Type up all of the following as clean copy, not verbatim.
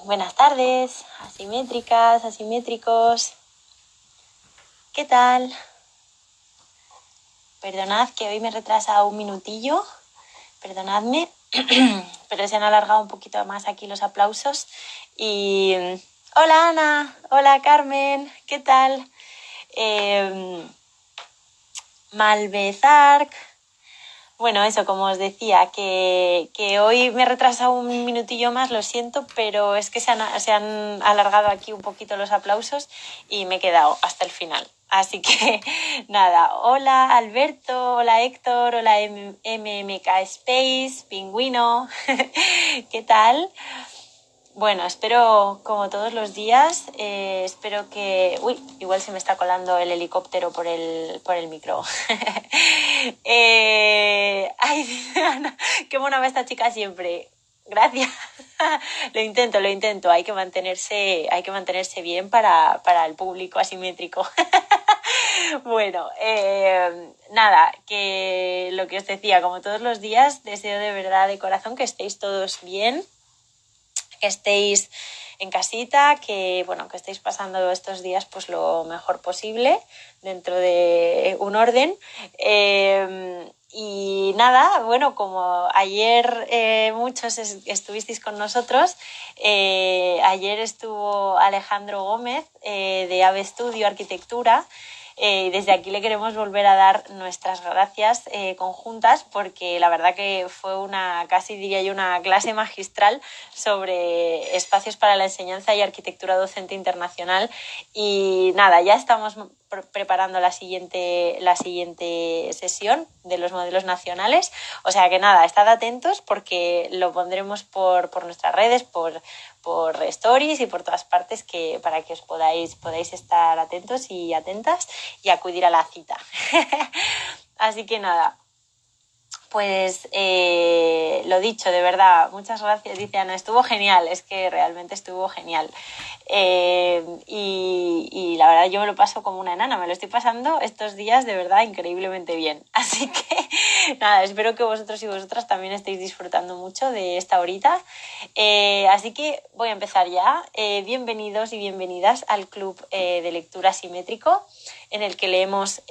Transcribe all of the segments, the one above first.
Buenas tardes, asimétricas, asimétricos. ¿Qué tal? Perdonad que hoy me he retrasado un minutillo, perdonadme, pero se han alargado un poquito más aquí los aplausos. Y hola Ana, hola Carmen, ¿qué tal? Malvezark. Bueno, eso, como os decía, que hoy me he retrasado un minutillo más, lo siento, pero es que se han alargado aquí un poquito los aplausos y me he quedado hasta el final. Así que nada, hola Alberto, hola Héctor, hola MMK Space, Pingüino, ¿qué tal? Bueno, espero, como todos los días, espero que... Uy, igual se me está colando el helicóptero por el micro. Ay, Ana, qué mona va esta chica siempre. Gracias. Lo intento. Hay que mantenerse bien para el público asimétrico. Bueno, nada, que lo que os decía, como todos los días, deseo de verdad de corazón que estéis todos bien, que estéis en casita, que estéis pasando estos días pues lo mejor posible dentro de un orden. Y nada, bueno, como ayer muchos estuvisteis con nosotros, ayer estuvo Alejandro Gómez de AVE Studio Arquitectura. Desde aquí le queremos volver a dar nuestras gracias conjuntas, porque la verdad que fue casi diría yo, una clase magistral sobre espacios para la enseñanza y arquitectura docente internacional. Y nada, ya estamos preparando la siguiente sesión de los modelos nacionales. O sea que nada, estad atentos porque lo pondremos por nuestras redes, por stories y por todas partes, para que os podáis estar atentos y atentas y acudir a la cita. Así que nada, pues lo dicho, de verdad, muchas gracias. Dice Ana, estuvo genial, es que realmente estuvo genial. Y la verdad yo me lo paso como una enana, me lo estoy pasando estos días de verdad increíblemente bien. Así que nada, espero que vosotros y vosotras también estéis disfrutando mucho de esta horita. Así que voy a empezar ya. Bienvenidos y bienvenidas al Club de Lectura Asimétrico, en el que leemos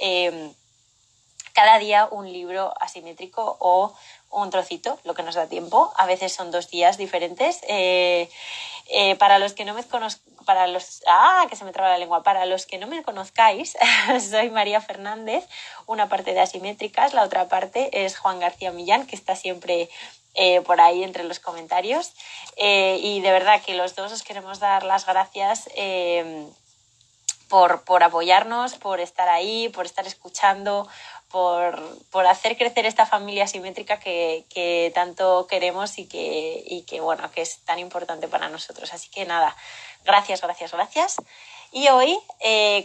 cada día un libro asimétrico o un trocito, lo que nos da tiempo. A veces son 2 días diferentes. Para los que no me que se me traba la lengua. Para los que no me conozcáis, soy María Fernández, una parte de Asimétricas, la otra parte es Juan García Millán, que está siempre por ahí entre los comentarios. Y de verdad que los dos os queremos dar las gracias por apoyarnos, por estar ahí, por estar escuchando, por hacer crecer esta familia asimétrica que tanto queremos y que bueno, que es tan importante para nosotros. Así que nada, gracias. Y hoy,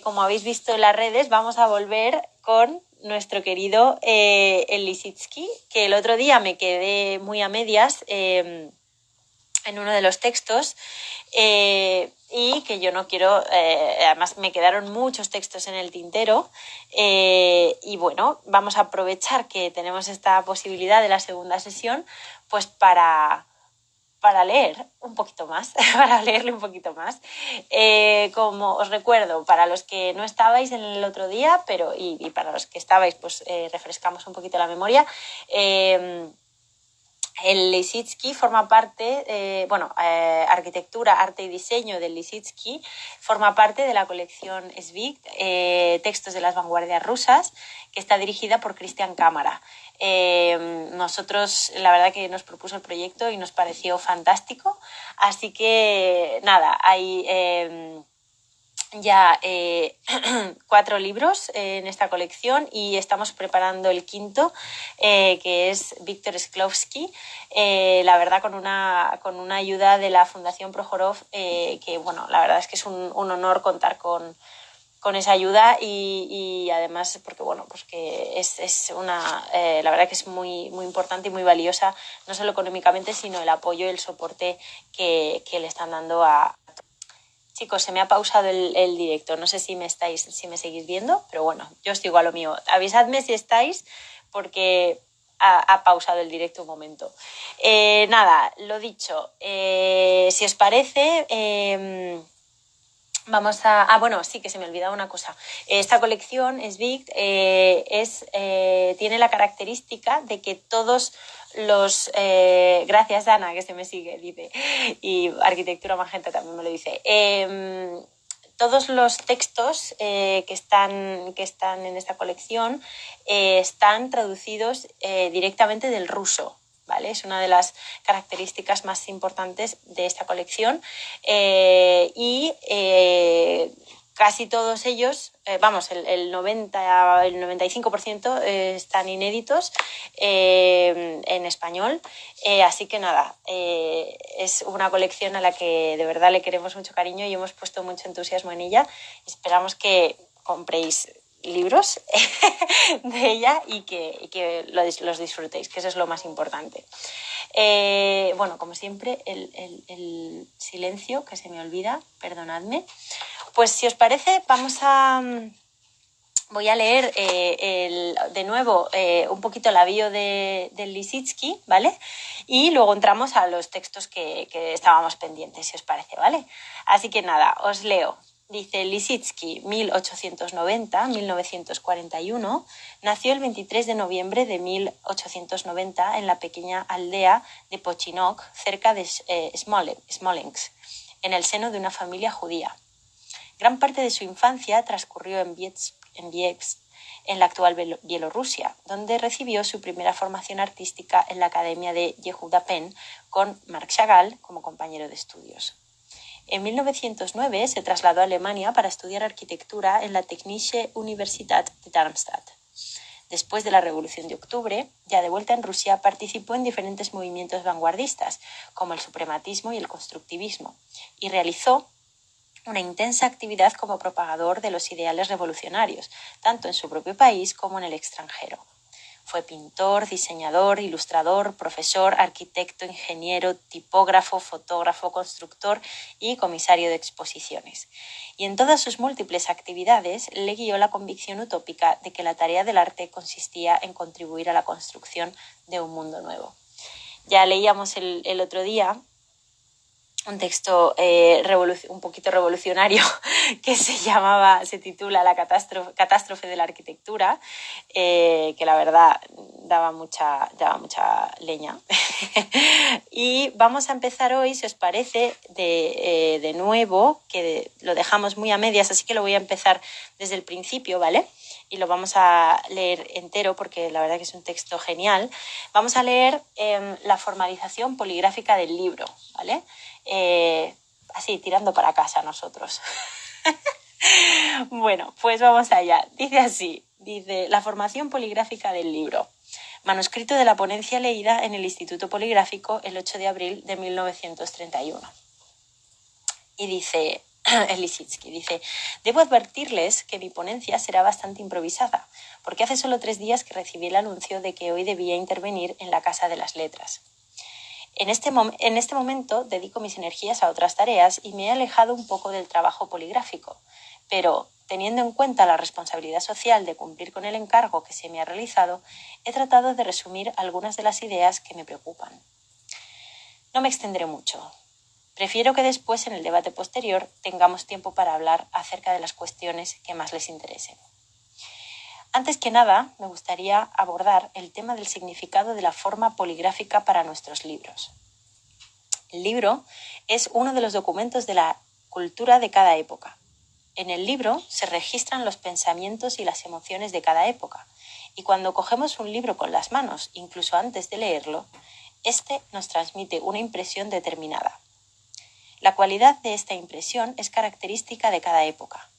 como habéis visto en las redes, vamos a volver con nuestro querido el Lisitsky, que el otro día me quedé muy a medias en uno de los textos, y que yo no quiero, además me quedaron muchos textos en el tintero, y bueno, vamos a aprovechar que tenemos esta posibilidad de la segunda sesión pues para leer un poquito más, para leerle un poquito más. Como os recuerdo, para los que no estabais en el otro día, y para los que estabais, pues refrescamos un poquito la memoria. El Lisitsky forma parte, arquitectura, arte y diseño del Lisitsky forma parte de la colección Svig, textos de las vanguardias rusas, que está dirigida por Cristian Cámara. Nosotros, la verdad que nos propuso el proyecto y nos pareció fantástico, así que nada, hay ya 4 libros en esta colección y estamos preparando el 5º, que es Víctor Shklovsky, la verdad con una ayuda de la Fundación Prohorov, que bueno, la verdad es que es un honor contar con esa ayuda y además porque bueno, pues que es una, la verdad que es muy, muy importante y muy valiosa, no solo económicamente, sino el apoyo y el soporte que le están dando a... Chicos, se me ha pausado el directo. No sé si me seguís viendo, pero bueno, yo sigo a lo mío. Avisadme si estáis, porque ha pausado el directo un momento. Nada, lo dicho, si os parece, vamos a... bueno, sí, que se me olvidaba una cosa. Esta colección, SBIC, tiene la característica de que todos los... gracias, Ana, que se me sigue, dice. Y Arquitectura Magenta también me lo dice. Todos los textos que están en esta colección están traducidos directamente del ruso, ¿vale? Es una de las características más importantes de esta colección y casi todos ellos, el 95% están inéditos en español, así que nada, es una colección a la que de verdad le queremos mucho cariño y hemos puesto mucho entusiasmo en ella. Esperamos que compréis libros de ella y que los disfrutéis, que eso es lo más importante. Bueno, como siempre, el silencio, que se me olvida, perdonadme. Pues si os parece, voy a leer de nuevo un poquito la bio de Lisitsky, ¿vale? Y luego entramos a los textos que estábamos pendientes, si os parece, ¿vale? Así que nada, os leo. Dice Lisitsky, 1890-1941, nació el 23 de noviembre de 1890 en la pequeña aldea de Pochinok, cerca de Smolensk, en el seno de una familia judía. Gran parte de su infancia transcurrió en Bielsk, en la actual Bielorrusia, donde recibió su primera formación artística en la Academia de Yehuda Pen con Marc Chagall como compañero de estudios. En 1909 se trasladó a Alemania para estudiar arquitectura en la Technische Universität de Darmstadt. Después de la Revolución de Octubre, ya de vuelta en Rusia, participó en diferentes movimientos vanguardistas, como el suprematismo y el constructivismo, y realizó una intensa actividad como propagador de los ideales revolucionarios, tanto en su propio país como en el extranjero. Fue pintor, diseñador, ilustrador, profesor, arquitecto, ingeniero, tipógrafo, fotógrafo, constructor y comisario de exposiciones. Y en todas sus múltiples actividades le guió la convicción utópica de que la tarea del arte consistía en contribuir a la construcción de un mundo nuevo. Ya leíamos el otro día un texto un poquito revolucionario que se titula La catástrofe de la arquitectura, que la verdad daba mucha leña. Y vamos a empezar hoy, si os parece, de nuevo, que lo dejamos muy a medias, así que lo voy a empezar desde el principio, ¿vale? Y lo vamos a leer entero porque la verdad que es un texto genial. Vamos a leer la formalización poligráfica del libro, ¿vale? Así, tirando para casa nosotros. Bueno, pues vamos allá. Dice así, la formación poligráfica del libro. Manuscrito de la ponencia leída en el Instituto Poligráfico el 8 de abril de 1931. Y dice... Lisitsky dice: debo advertirles que mi ponencia será bastante improvisada, porque hace solo 3 días que recibí el anuncio de que hoy debía intervenir en la Casa de las Letras. En este momento dedico mis energías a otras tareas y me he alejado un poco del trabajo poligráfico, pero teniendo en cuenta la responsabilidad social de cumplir con el encargo que se me ha realizado, he tratado de resumir algunas de las ideas que me preocupan. No me extenderé mucho. Prefiero que después, en el debate posterior, tengamos tiempo para hablar acerca de las cuestiones que más les interesen. Antes que nada, me gustaría abordar el tema del significado de la forma poligráfica para nuestros libros. El libro es uno de los documentos de la cultura de cada época. En el libro se registran los pensamientos y las emociones de cada época, y cuando cogemos un libro con las manos, incluso antes de leerlo, este nos transmite una impresión determinada. La cualidad de esta impresión es característica de cada época.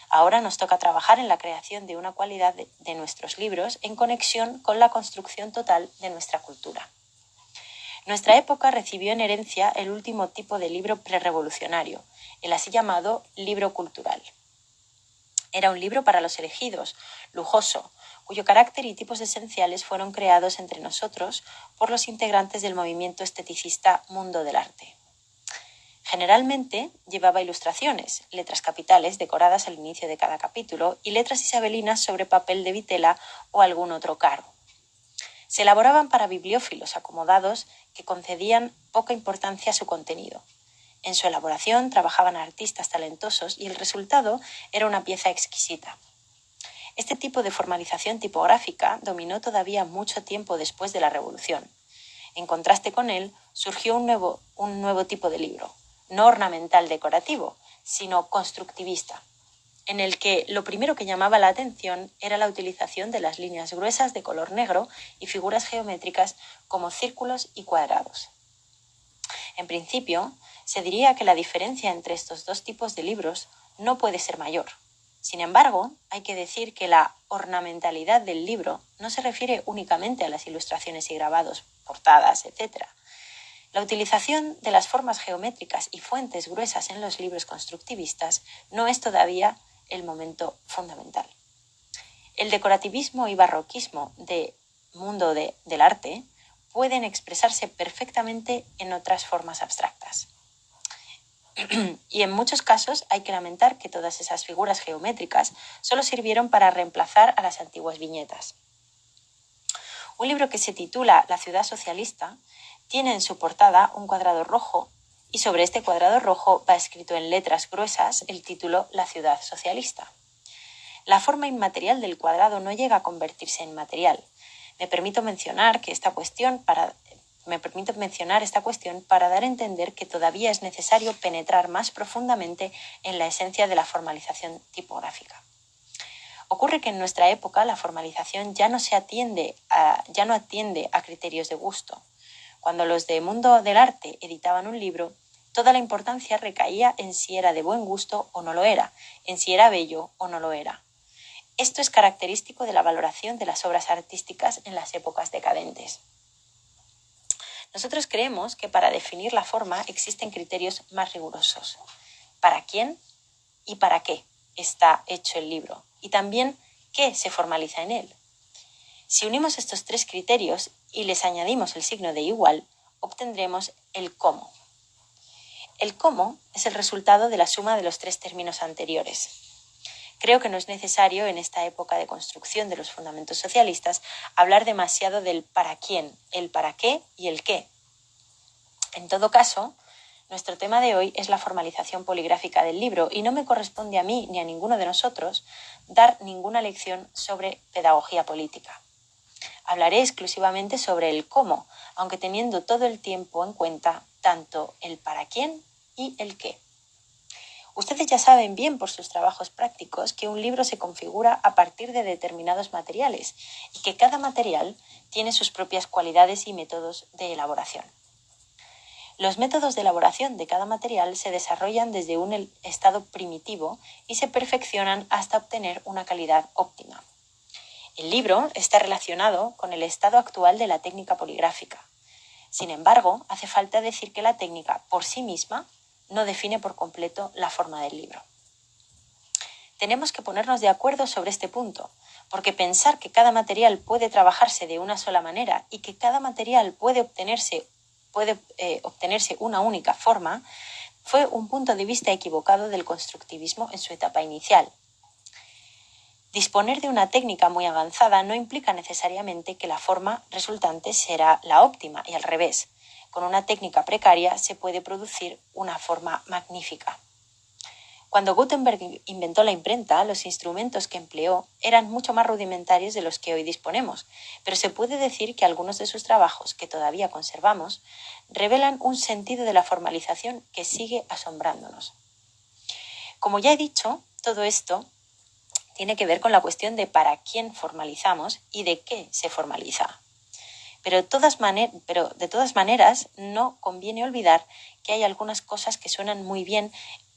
Ahora nos toca trabajar en la creación de una cualidad de nuestros libros en conexión con la construcción total de nuestra cultura. Nuestra época recibió en herencia el último tipo de libro prerrevolucionario, el así llamado libro cultural. Era un libro para los elegidos, lujoso, cuyo carácter y tipos esenciales fueron creados entre nosotros por los integrantes del movimiento esteticista Mundo del Arte. Generalmente llevaba ilustraciones, letras capitales decoradas al inicio de cada capítulo y letras isabelinas sobre papel de vitela o algún otro caro. Se elaboraban para bibliófilos acomodados que concedían poca importancia a su contenido. En su elaboración trabajaban artistas talentosos y el resultado era una pieza exquisita. Este tipo de formalización tipográfica dominó todavía mucho tiempo después de la Revolución. En contraste con él, surgió un nuevo tipo de libro, no ornamental decorativo, sino constructivista, en el que lo primero que llamaba la atención era la utilización de las líneas gruesas de color negro y figuras geométricas como círculos y cuadrados. En principio, se diría que la diferencia entre estos dos tipos de libros no puede ser mayor. Sin embargo, hay que decir que la ornamentalidad del libro no se refiere únicamente a las ilustraciones y grabados, portadas, etc. La utilización de las formas geométricas y fuentes gruesas en los libros constructivistas no es todavía el momento fundamental. El decorativismo y barroquismo del mundo del arte pueden expresarse perfectamente en otras formas abstractas. Y en muchos casos hay que lamentar que todas esas figuras geométricas solo sirvieron para reemplazar a las antiguas viñetas. Un libro que se titula La ciudad socialista tiene en su portada un cuadrado rojo y sobre este cuadrado rojo va escrito en letras gruesas el título La ciudad socialista. La forma inmaterial del cuadrado no llega a convertirse en material. Me permito mencionar esta cuestión para dar a entender que todavía es necesario penetrar más profundamente en la esencia de la formalización tipográfica. Ocurre que en nuestra época la formalización ya no atiende a criterios de gusto. Cuando los de Mundo del Arte editaban un libro, toda la importancia recaía en si era de buen gusto o no lo era, en si era bello o no lo era. Esto es característico de la valoración de las obras artísticas en las épocas decadentes. Nosotros creemos que para definir la forma existen criterios más rigurosos. ¿Para quién y para qué está hecho el libro? Y también, ¿qué se formaliza en él? Si unimos estos tres criterios y les añadimos el signo de igual, obtendremos el cómo. El cómo es el resultado de la suma de los tres términos anteriores. Creo que no es necesario, en esta época de construcción de los fundamentos socialistas, hablar demasiado del para quién, el para qué y el qué. En todo caso, nuestro tema de hoy es la formalización poligráfica del libro y no me corresponde a mí ni a ninguno de nosotros dar ninguna lección sobre pedagogía política. Hablaré exclusivamente sobre el cómo, aunque teniendo todo el tiempo en cuenta tanto el para quién y el qué. Ustedes ya saben bien por sus trabajos prácticos que un libro se configura a partir de determinados materiales y que cada material tiene sus propias cualidades y métodos de elaboración. Los métodos de elaboración de cada material se desarrollan desde un estado primitivo y se perfeccionan hasta obtener una calidad óptima. El libro está relacionado con el estado actual de la técnica poligráfica. Sin embargo, hace falta decir que la técnica por sí misma no define por completo la forma del libro. Tenemos que ponernos de acuerdo sobre este punto, porque pensar que cada material puede trabajarse de una sola manera y que cada material puede obtenerse una única forma fue un punto de vista equivocado del constructivismo en su etapa inicial. Disponer de una técnica muy avanzada no implica necesariamente que la forma resultante será la óptima y al revés. Con una técnica precaria se puede producir una forma magnífica. Cuando Gutenberg inventó la imprenta, los instrumentos que empleó eran mucho más rudimentarios de los que hoy disponemos, pero se puede decir que algunos de sus trabajos, que todavía conservamos, revelan un sentido de la formalización que sigue asombrándonos. Como ya he dicho, todo esto tiene que ver con la cuestión de para quién formalizamos y de qué se formaliza. Pero de todas maneras, no conviene olvidar que hay algunas cosas que suenan muy bien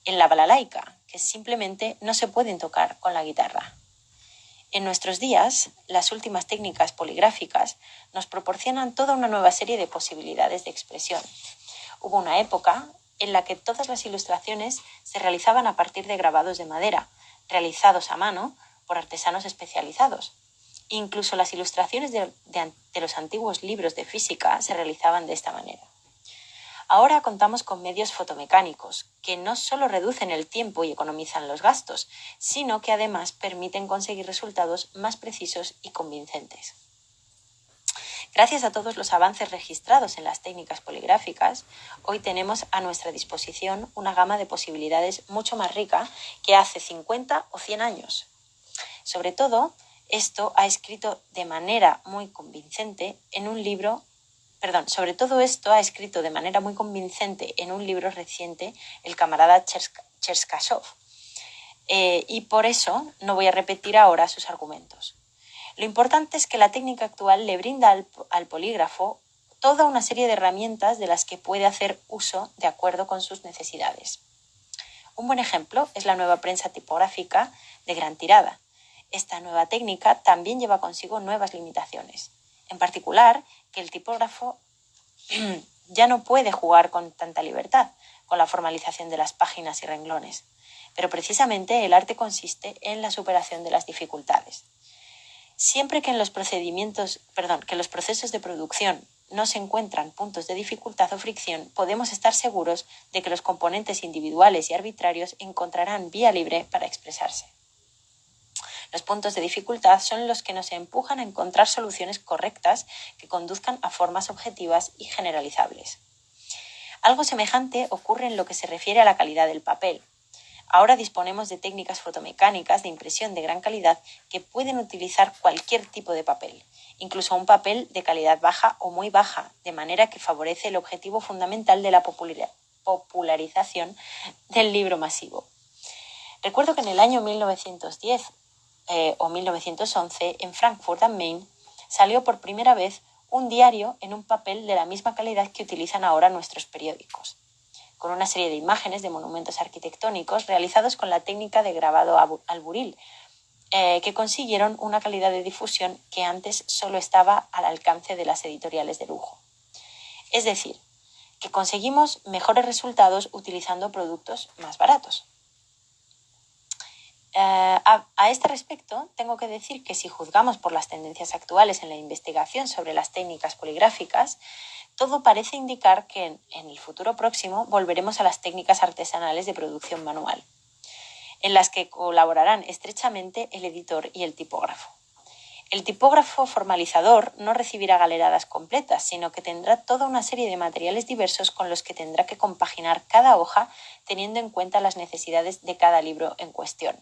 en la balalaika, que simplemente no se pueden tocar con la guitarra. En nuestros días, las últimas técnicas poligráficas nos proporcionan toda una nueva serie de posibilidades de expresión. Hubo una época en la que todas las ilustraciones se realizaban a partir de grabados de madera, realizados a mano por artesanos especializados. Incluso las ilustraciones de los antiguos libros de física se realizaban de esta manera. Ahora contamos con medios fotomecánicos que no solo reducen el tiempo y economizan los gastos, sino que además permiten conseguir resultados más precisos y convincentes. Gracias a todos los avances registrados en las técnicas poligráficas, hoy tenemos a nuestra disposición una gama de posibilidades mucho más rica que hace 50 o 100 años. Sobre todo, esto ha escrito de manera muy convincente en un libro reciente el camarada Cherkasov. Y por eso no voy a repetir ahora sus argumentos. Lo importante es que la técnica actual le brinda al polígrafo toda una serie de herramientas de las que puede hacer uso de acuerdo con sus necesidades. Un buen ejemplo es la nueva prensa tipográfica de gran tirada. Esta nueva técnica también lleva consigo nuevas limitaciones. En particular, que el tipógrafo ya no puede jugar con tanta libertad con la formalización de las páginas y renglones. Pero precisamente el arte consiste en la superación de las dificultades. Siempre que los procesos de producción no se encuentran puntos de dificultad o fricción, podemos estar seguros de que los componentes individuales y arbitrarios encontrarán vía libre para expresarse. Los puntos de dificultad son los que nos empujan a encontrar soluciones correctas que conduzcan a formas objetivas y generalizables. Algo semejante ocurre en lo que se refiere a la calidad del papel. Ahora disponemos de técnicas fotomecánicas de impresión de gran calidad que pueden utilizar cualquier tipo de papel, incluso un papel de calidad baja o muy baja, de manera que favorece el objetivo fundamental de la popularización del libro masivo. Recuerdo que en el año 1910 o 1911, en Frankfurt am Main, salió por primera vez un diario en un papel de la misma calidad que utilizan ahora nuestros periódicos, con una serie de imágenes de monumentos arquitectónicos realizados con la técnica de grabado al buril, que consiguieron una calidad de difusión que antes solo estaba al alcance de las editoriales de lujo. Es decir, que conseguimos mejores resultados utilizando productos más baratos. A este respecto, tengo que decir que si juzgamos por las tendencias actuales en la investigación sobre las técnicas poligráficas, todo parece indicar que en el futuro próximo volveremos a las técnicas artesanales de producción manual, en las que colaborarán estrechamente el editor y el tipógrafo. El tipógrafo formalizador no recibirá galeradas completas, sino que tendrá toda una serie de materiales diversos con los que tendrá que compaginar cada hoja teniendo en cuenta las necesidades de cada libro en cuestión.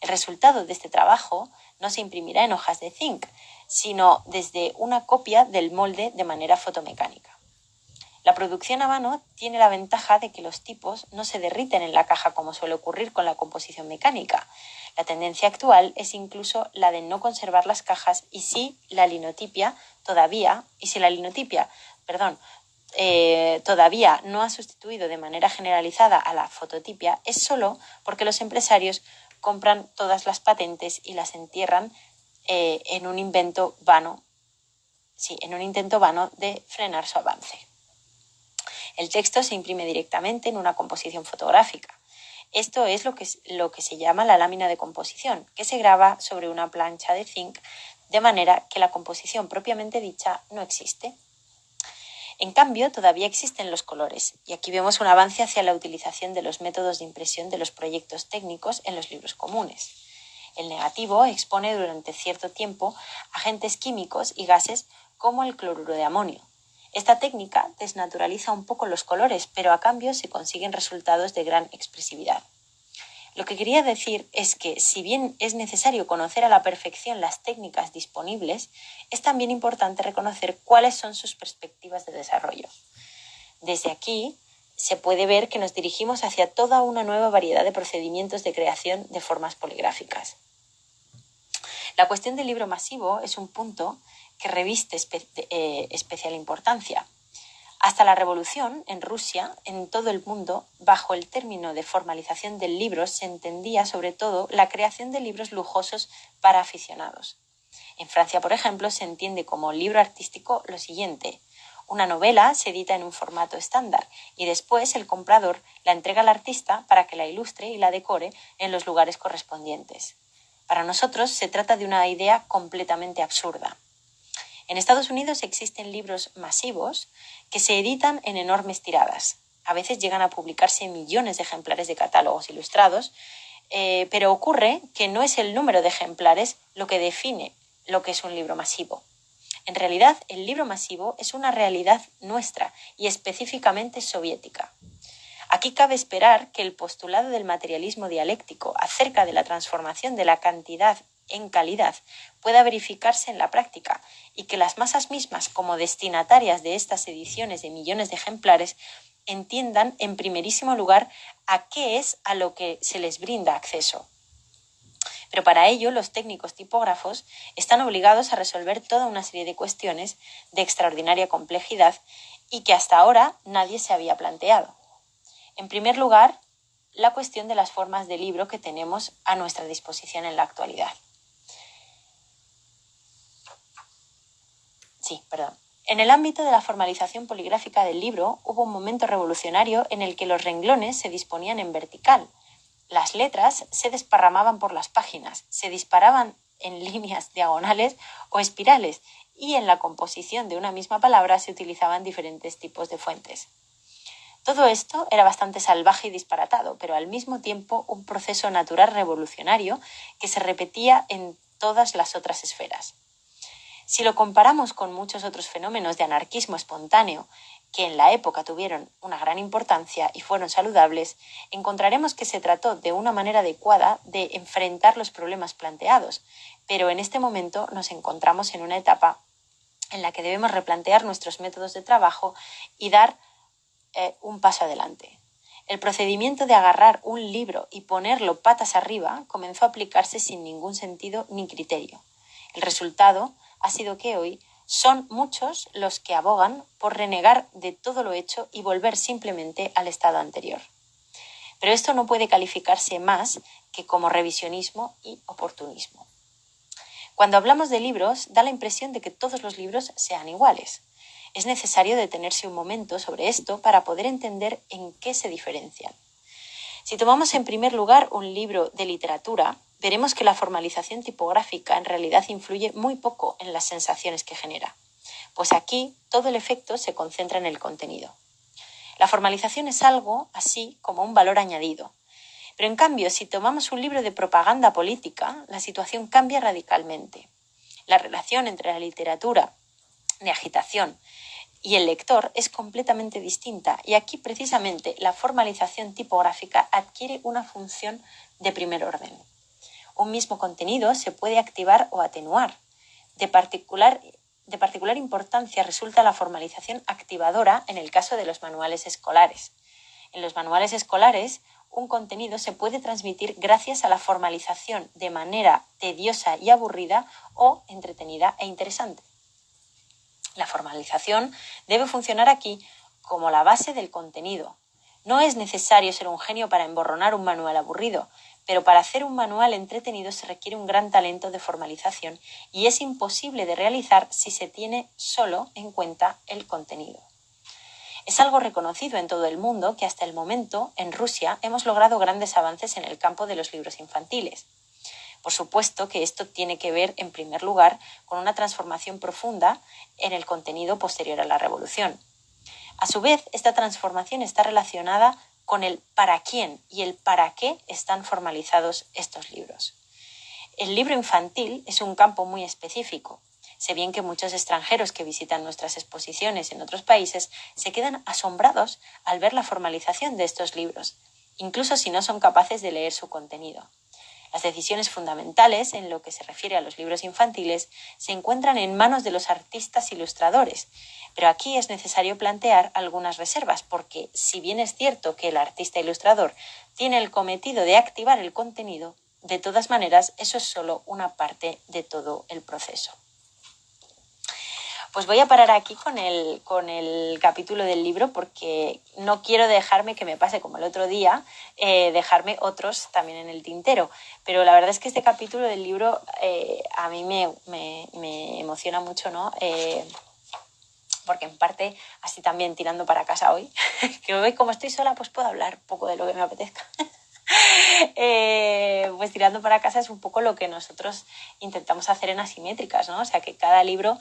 El resultado de este trabajo no se imprimirá en hojas de zinc, sino desde una copia del molde de manera fotomecánica. La producción a mano tiene la ventaja de que los tipos no se derriten en la caja como suele ocurrir con la composición mecánica. La tendencia actual es incluso la de no conservar las cajas y si la linotipia todavía no ha sustituido de manera generalizada a la fototipia, es solo porque los empresarios compran todas las patentes y las entierran en un intento vano de frenar su avance. El texto se imprime directamente en una composición fotográfica. Esto es lo que se llama la lámina de composición, que se graba sobre una plancha de zinc de manera que la composición propiamente dicha no existe. En cambio, todavía existen los colores, y aquí vemos un avance hacia la utilización de los métodos de impresión de los proyectos técnicos en los libros comunes. El negativo expone durante cierto tiempo agentes químicos y gases como el cloruro de amonio. Esta técnica desnaturaliza un poco los colores, pero a cambio se consiguen resultados de gran expresividad. Lo que quería decir es que, si bien es necesario conocer a la perfección las técnicas disponibles, es también importante reconocer cuáles son sus perspectivas de desarrollo. Desde aquí se puede ver que nos dirigimos hacia toda una nueva variedad de procedimientos de creación de formas poligráficas. La cuestión del libro masivo es un punto que reviste especial importancia. Hasta la Revolución, en Rusia, en todo el mundo, bajo el término de formalización del libro se entendía sobre todo la creación de libros lujosos para aficionados. En Francia, por ejemplo, se entiende como libro artístico lo siguiente: una novela se edita en un formato estándar y después el comprador la entrega al artista para que la ilustre y la decore en los lugares correspondientes. Para nosotros se trata de una idea completamente absurda. En Estados Unidos existen libros masivos que se editan en enormes tiradas. A veces llegan a publicarse millones de ejemplares de catálogos ilustrados, pero ocurre que no es el número de ejemplares lo que define lo que es un libro masivo. En realidad, el libro masivo es una realidad nuestra y específicamente soviética. Aquí cabe esperar que el postulado del materialismo dialéctico acerca de la transformación de la cantidad en calidad pueda verificarse en la práctica y que las masas mismas, como destinatarias de estas ediciones de millones de ejemplares, entiendan en primerísimo lugar a qué es a lo que se les brinda acceso. Pero para ello los técnicos tipógrafos están obligados a resolver toda una serie de cuestiones de extraordinaria complejidad y que hasta ahora nadie se había planteado. En primer lugar, la cuestión de las formas de libro que tenemos a nuestra disposición en la actualidad. En el ámbito de la formalización poligráfica del libro hubo un momento revolucionario en el que los renglones se disponían en vertical. Las letras se desparramaban por las páginas, se disparaban en líneas diagonales o espirales y en la composición de una misma palabra se utilizaban diferentes tipos de fuentes. Todo esto era bastante salvaje y disparatado, pero al mismo tiempo un proceso natural revolucionario que se repetía en todas las otras esferas. Si lo comparamos con muchos otros fenómenos de anarquismo espontáneo que en la época tuvieron una gran importancia y fueron saludables, encontraremos que se trató de una manera adecuada de enfrentar los problemas planteados, pero en este momento nos encontramos en una etapa en la que debemos replantear nuestros métodos de trabajo y dar un paso adelante. El procedimiento de agarrar un libro y ponerlo patas arriba comenzó a aplicarse sin ningún sentido ni criterio. El resultado ha sido que hoy son muchos los que abogan por renegar de todo lo hecho y volver simplemente al estado anterior. Pero esto no puede calificarse más que como revisionismo y oportunismo. Cuando hablamos de libros, da la impresión de que todos los libros sean iguales. Es necesario detenerse un momento sobre esto para poder entender en qué se diferencian. Si tomamos en primer lugar un libro de literatura, veremos que la formalización tipográfica en realidad influye muy poco en las sensaciones que genera, pues aquí todo el efecto se concentra en el contenido. La formalización es algo así como un valor añadido, pero en cambio, si tomamos un libro de propaganda política, la situación cambia radicalmente. La relación entre la literatura de agitación y el lector es completamente distinta y aquí precisamente la formalización tipográfica adquiere una función de primer orden. Un mismo contenido se puede activar o atenuar. De particular importancia resulta la formalización activadora en el caso de los manuales escolares. En los manuales escolares, un contenido se puede transmitir gracias a la formalización de manera tediosa y aburrida o entretenida e interesante. La formalización debe funcionar aquí como la base del contenido. No es necesario ser un genio para emborronar un manual aburrido, pero para hacer un manual entretenido se requiere un gran talento de formalización y es imposible de realizar si se tiene solo en cuenta el contenido. Es algo reconocido en todo el mundo que hasta el momento, en Rusia, hemos logrado grandes avances en el campo de los libros infantiles. Por supuesto que esto tiene que ver, en primer lugar, con una transformación profunda en el contenido posterior a la revolución. A su vez, esta transformación está relacionada con el para quién y el para qué están formalizados estos libros. El libro infantil es un campo muy específico. Sé bien que muchos extranjeros que visitan nuestras exposiciones en otros países se quedan asombrados al ver la formalización de estos libros, incluso si no son capaces de leer su contenido. Las decisiones fundamentales, en lo que se refiere a los libros infantiles, se encuentran en manos de los artistas ilustradores, pero aquí es necesario plantear algunas reservas, porque si bien es cierto que el artista ilustrador tiene el cometido de activar el contenido, de todas maneras eso es solo una parte de todo el proceso. Pues voy a parar aquí con el capítulo del libro porque no quiero dejarme que me pase como el otro día, dejarme otros también en el tintero. Pero la verdad es que este capítulo del libro a mí me emociona mucho, ¿no? Porque en parte, así también tirando para casa hoy, que hoy como estoy sola pues puedo hablar un poco de lo que me apetezca. Pues tirando para casa es un poco lo que nosotros intentamos hacer en Asimétricas, ¿no? O sea, que cada libro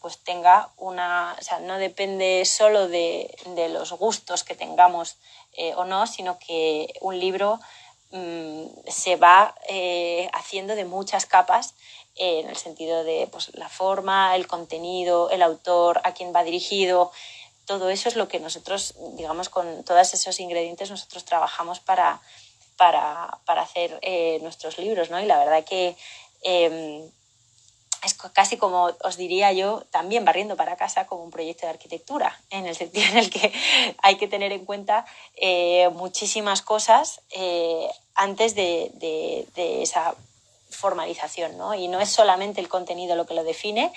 pues tenga una, o sea, no depende solo de los gustos que tengamos o no, sino que un libro se va haciendo de muchas capas, en el sentido de pues, la forma, el contenido, el autor, a quién va dirigido. Todo eso es lo que nosotros, digamos, con todos esos ingredientes nosotros trabajamos para hacer nuestros libros, ¿no? Y la verdad que es casi como os diría yo, también barriendo para casa, como un proyecto de arquitectura, en el sentido en el que hay que tener en cuenta muchísimas cosas antes de esa formalización, ¿no? Y no es solamente el contenido lo que lo define,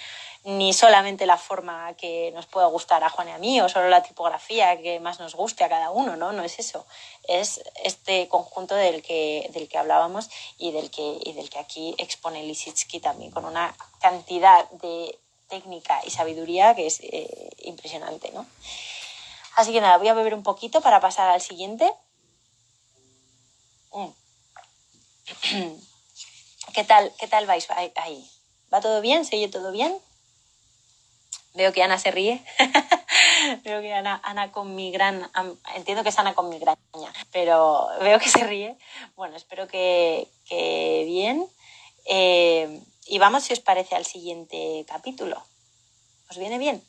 ni solamente la forma que nos pueda gustar a Juan y a mí, o solo la tipografía que más nos guste a cada uno, ¿no? No es eso. Es este conjunto del que hablábamos y del que aquí expone Lissitzky también, con una cantidad de técnica y sabiduría que es impresionante, ¿no? Así que nada, voy a beber un poquito para pasar al siguiente. ¿Qué tal vais ahí? ¿Va todo bien? ¿Se oye todo bien? Veo que Ana se ríe. Veo que Ana con migraña. Entiendo que es Ana con migraña, pero veo que se ríe. Bueno, espero que bien. Y vamos, si os parece, al siguiente capítulo. ¿Os viene bien?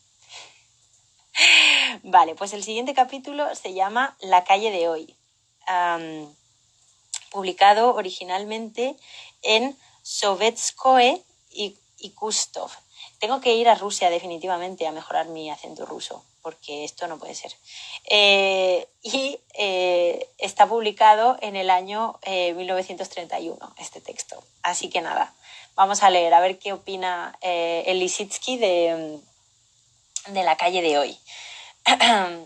Vale, pues el siguiente capítulo se llama La calle de hoy. Publicado originalmente en Sovetskoe y Kustov. Tengo que ir a Rusia definitivamente a mejorar mi acento ruso, porque esto no puede ser. Está publicado en el año 1931, este texto. Así que nada, vamos a leer, a ver qué opina el Lissitzky de La calle de hoy.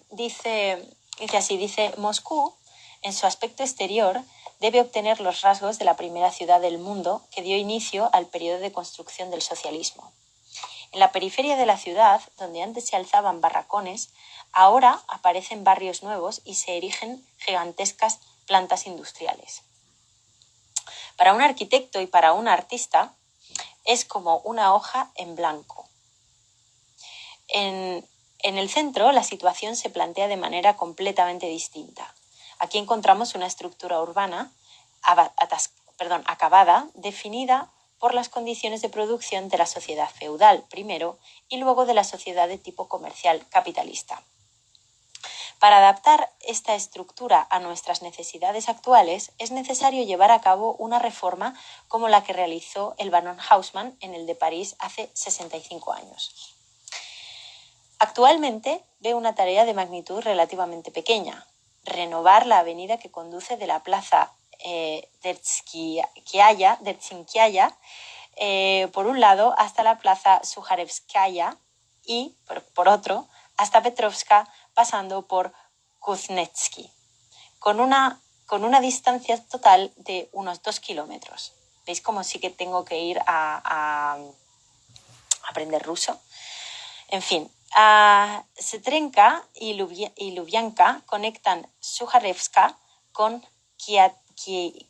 Dice así, Moscú, en su aspecto exterior, debe obtener los rasgos de la primera ciudad del mundo que dio inicio al periodo de construcción del socialismo. En la periferia de la ciudad, donde antes se alzaban barracones, ahora aparecen barrios nuevos y se erigen gigantescas plantas industriales. Para un arquitecto y para un artista es como una hoja en blanco. En el centro, la situación se plantea de manera completamente distinta. Aquí encontramos una estructura urbana acabada, definida por las condiciones de producción de la sociedad feudal primero y luego de la sociedad de tipo comercial capitalista. Para adaptar esta estructura a nuestras necesidades actuales es necesario llevar a cabo una reforma como la que realizó el barón Haussmann en el de París hace 65 años. Actualmente ve una tarea de magnitud relativamente pequeña: renovar la avenida que conduce de la plaza Dertsinskaya, por un lado, hasta la plaza Sukharevskaya y, por otro, hasta Petrovska, pasando por Kuznetsky, con una distancia total de unos 2 kilómetros. ¿Veis cómo sí que tengo que ir a aprender ruso? En fin, Setrenka y Lubyanka conectan Sukharevska con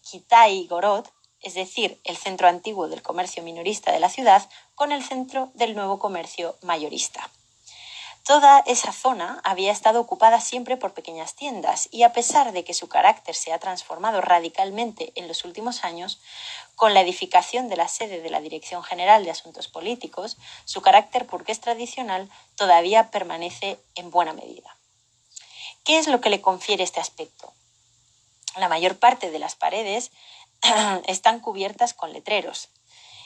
Kitaigorod, es decir, el centro antiguo del comercio minorista de la ciudad, con el centro del nuevo comercio mayorista. Toda esa zona había estado ocupada siempre por pequeñas tiendas y, a pesar de que su carácter se ha transformado radicalmente en los últimos años, con la edificación de la sede de la Dirección General de Asuntos Políticos, su carácter burgués tradicional todavía permanece en buena medida. ¿Qué es lo que le confiere este aspecto? La mayor parte de las paredes están cubiertas con letreros.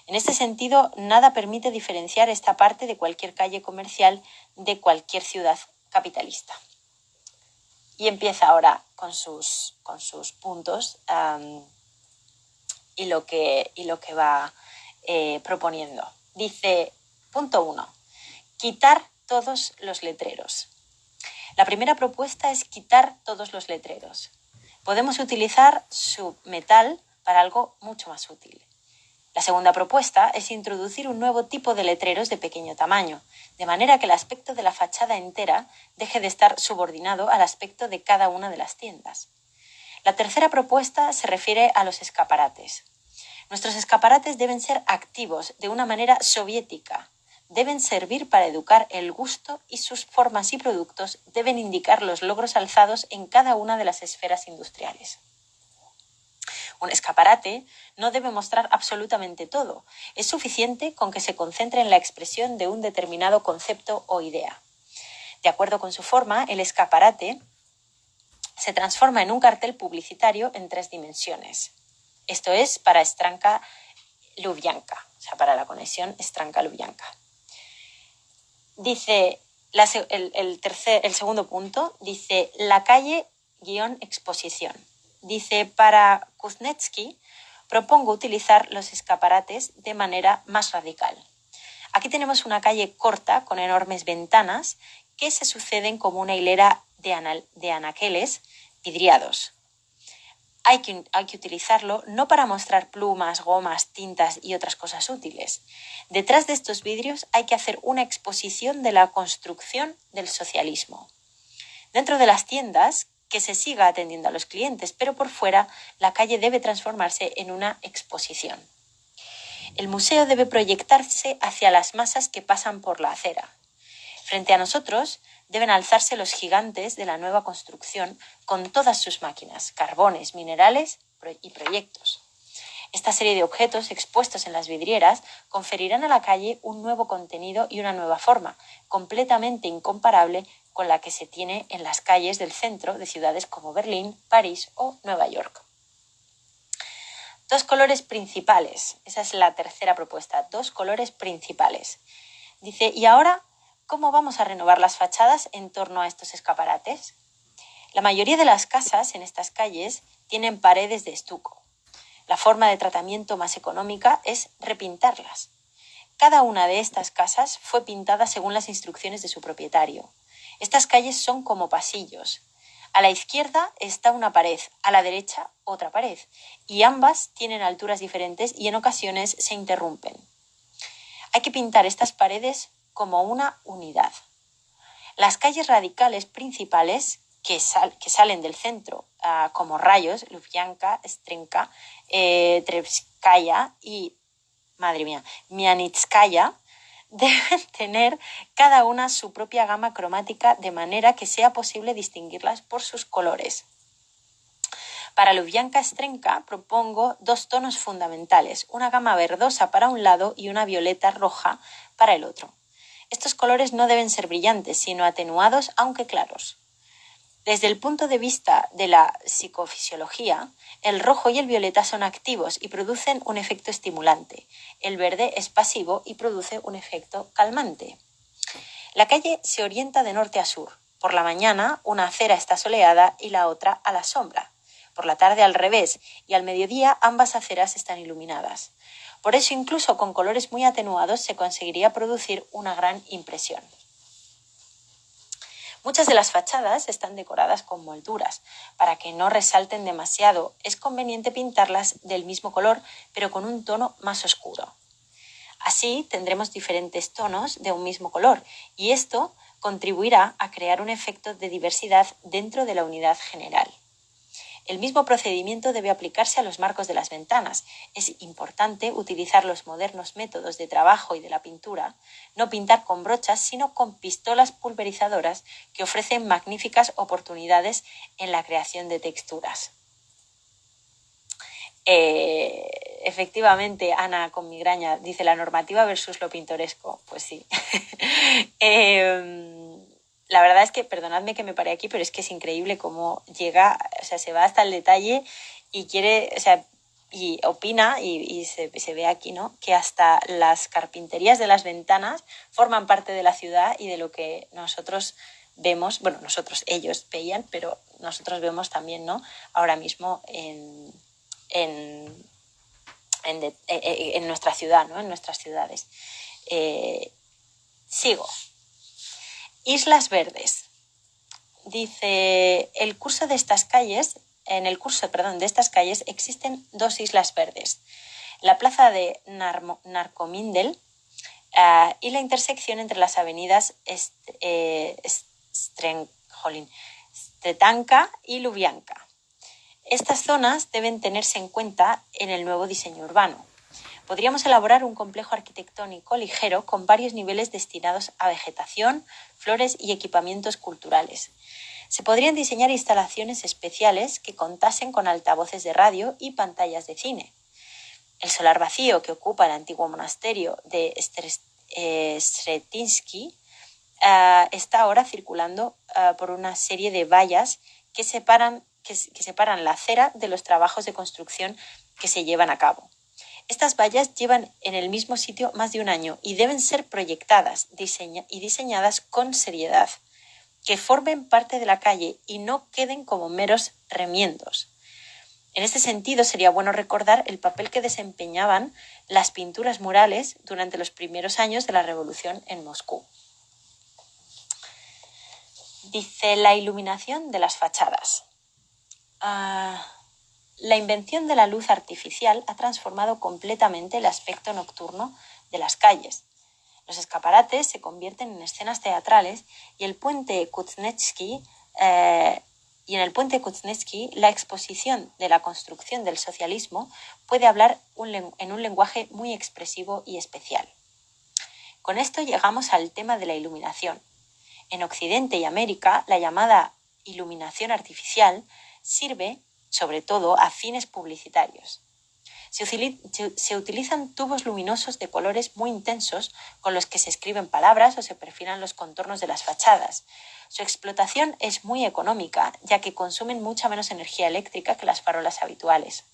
En este sentido, nada permite diferenciar esta parte de cualquier calle comercial de cualquier ciudad capitalista. Y empieza ahora con sus puntos y lo que va proponiendo. Dice, punto 1, quitar todos los letreros. La primera propuesta es quitar todos los letreros. Podemos utilizar su metal para algo mucho más útil. La segunda propuesta es introducir un nuevo tipo de letreros de pequeño tamaño, de manera que el aspecto de la fachada entera deje de estar subordinado al aspecto de cada una de las tiendas. La tercera propuesta se refiere a los escaparates. Nuestros escaparates deben ser activos de una manera soviética. Deben servir para educar el gusto y sus formas y productos deben indicar los logros alzados en cada una de las esferas industriales. Un escaparate no debe mostrar absolutamente todo. Es suficiente con que se concentre en la expresión de un determinado concepto o idea. De acuerdo con su forma, el escaparate se transforma en un cartel publicitario en 3 dimensiones. Esto es para Stranka-Lubyanka, o sea, para la conexión Stranka-Lubyanka. Dice, el segundo punto, dice la calle-exposición. Dice, para Kuznetsky, propongo utilizar los escaparates de manera más radical. Aquí tenemos una calle corta con enormes ventanas que se suceden como una hilera de anaqueles vidriados. Hay que utilizarlo no para mostrar plumas, gomas, tintas y otras cosas útiles. Detrás de estos vidrios hay que hacer una exposición de la construcción del socialismo. Dentro de las tiendas, que se siga atendiendo a los clientes, pero por fuera la calle debe transformarse en una exposición. El museo debe proyectarse hacia las masas que pasan por la acera. Frente a nosotros deben alzarse los gigantes de la nueva construcción con todas sus máquinas, carbones, minerales y proyectos. Esta serie de objetos expuestos en las vidrieras conferirán a la calle un nuevo contenido y una nueva forma, completamente incomparable con la que se tiene en las calles del centro de ciudades como Berlín, París o Nueva York. 2 colores principales. Esa es la tercera propuesta. 2 colores principales. Dice, ¿y ahora cómo vamos a renovar las fachadas en torno a estos escaparates? La mayoría de las casas en estas calles tienen paredes de estuco. La forma de tratamiento más económica es repintarlas. Cada una de estas casas fue pintada según las instrucciones de su propietario. Estas calles son como pasillos. A la izquierda está una pared, a la derecha otra pared, y ambas tienen alturas diferentes y en ocasiones se interrumpen. Hay que pintar estas paredes como una unidad. Las calles radicales principales que salen del centro, como Rayos, Lubyanka, Strenka, Trevskaya y, madre mía, Mianitskaya, deben tener cada una su propia gama cromática de manera que sea posible distinguirlas por sus colores. Para Lubyanka Strenka propongo 2 tonos fundamentales, una gama verdosa para un lado y una violeta roja para el otro. Estos colores no deben ser brillantes, sino atenuados, aunque claros. Desde el punto de vista de la psicofisiología, el rojo y el violeta son activos y producen un efecto estimulante. El verde es pasivo y produce un efecto calmante. La calle se orienta de norte a sur. Por la mañana, una acera está soleada y la otra a la sombra. Por la tarde al revés, y al mediodía ambas aceras están iluminadas. Por eso, incluso con colores muy atenuados, se conseguiría producir una gran impresión. Muchas de las fachadas están decoradas con molduras. Para que no resalten demasiado, es conveniente pintarlas del mismo color, pero con un tono más oscuro. Así tendremos diferentes tonos de un mismo color, y esto contribuirá a crear un efecto de diversidad dentro de la unidad general. El mismo procedimiento debe aplicarse a los marcos de las ventanas. Es importante utilizar los modernos métodos de trabajo y de la pintura, no pintar con brochas, sino con pistolas pulverizadoras que ofrecen magníficas oportunidades en la creación de texturas. Efectivamente, Ana con migraña dice la normativa versus lo pintoresco. Pues sí. La verdad es que, perdonadme que me pare aquí, pero es que es increíble cómo llega, o sea, se va hasta el detalle y quiere, o sea, y opina, y se ve aquí, ¿no?, que hasta las carpinterías de las ventanas forman parte de la ciudad y de lo que nosotros vemos, bueno, ellos veían, pero nosotros vemos también, ¿no?, ahora mismo en nuestra ciudad, ¿no?, en nuestras ciudades. Sigo. Islas verdes. Dice, en el curso de estas calles existen 2 islas verdes. La plaza de Narkomindel y la intersección entre las avenidas Stretanka y Lubyanka. Estas zonas deben tenerse en cuenta en el nuevo diseño urbano. Podríamos elaborar un complejo arquitectónico ligero con varios niveles destinados a vegetación, flores y equipamientos culturales. Se podrían diseñar instalaciones especiales que contasen con altavoces de radio y pantallas de cine. El solar vacío que ocupa el antiguo monasterio de Sretinsky está ahora circulando por una serie de vallas que separan la acera de los trabajos de construcción que se llevan a cabo. Estas vallas llevan en el mismo sitio más de un año y deben ser proyectadas y diseñadas con seriedad, que formen parte de la calle y no queden como meros remiendos. En este sentido, sería bueno recordar el papel que desempeñaban las pinturas murales durante los primeros años de la Revolución en Moscú. Dice la iluminación de las fachadas. La invención de la luz artificial ha transformado completamente el aspecto nocturno de las calles. Los escaparates se convierten en escenas teatrales y en el puente Kuznetsky la exposición de la construcción del socialismo puede hablar en un lenguaje muy expresivo y especial. Con esto llegamos al tema de la iluminación. En Occidente y América, la llamada iluminación artificial sirve sobre todo a fines publicitarios. Se utilizan tubos luminosos de colores muy intensos con los que se escriben palabras o se perfilan los contornos de las fachadas. Su explotación es muy económica, ya que consumen mucha menos energía eléctrica que las farolas habituales.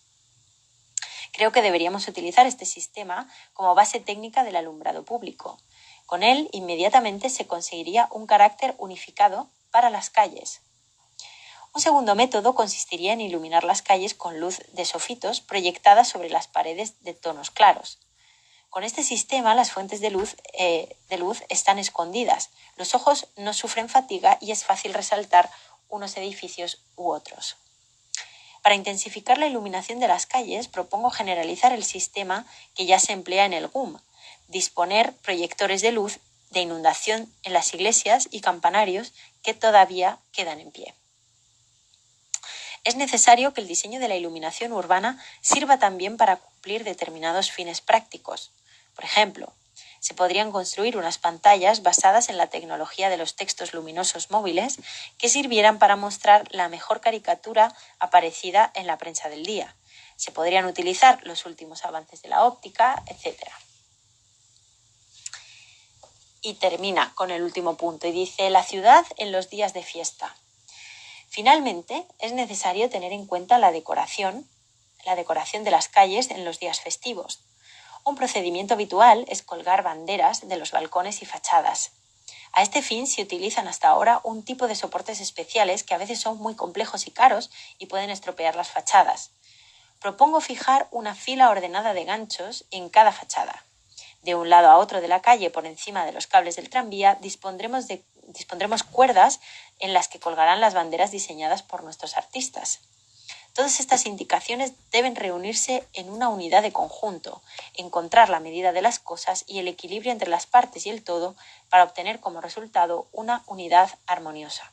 Creo que deberíamos utilizar este sistema como base técnica del alumbrado público. Con él, inmediatamente se conseguiría un carácter unificado para las calles. Un segundo método consistiría en iluminar las calles con luz de sofitos proyectadas sobre las paredes de tonos claros. Con este sistema, las fuentes de luz están escondidas, los ojos no sufren fatiga y es fácil resaltar unos edificios u otros. Para intensificar la iluminación de las calles, propongo generalizar el sistema que ya se emplea en el GUM, disponer proyectores de luz de inundación en las iglesias y campanarios que todavía quedan en pie. Es necesario que el diseño de la iluminación urbana sirva también para cumplir determinados fines prácticos. Por ejemplo, se podrían construir unas pantallas basadas en la tecnología de los textos luminosos móviles que sirvieran para mostrar la mejor caricatura aparecida en la prensa del día. Se podrían utilizar los últimos avances de la óptica, etc. Y termina con el último punto y dice: la ciudad en los días de fiesta. Finalmente, es necesario tener en cuenta la decoración de las calles en los días festivos. Un procedimiento habitual es colgar banderas de los balcones y fachadas. A este fin se utilizan hasta ahora un tipo de soportes especiales que a veces son muy complejos y caros y pueden estropear las fachadas. Propongo fijar una fila ordenada de ganchos en cada fachada. De un lado a otro de la calle, por encima de los cables del tranvía, dispondremos cuerdas en las que colgarán las banderas diseñadas por nuestros artistas. Todas estas indicaciones deben reunirse en una unidad de conjunto, encontrar la medida de las cosas y el equilibrio entre las partes y el todo para obtener como resultado una unidad armoniosa.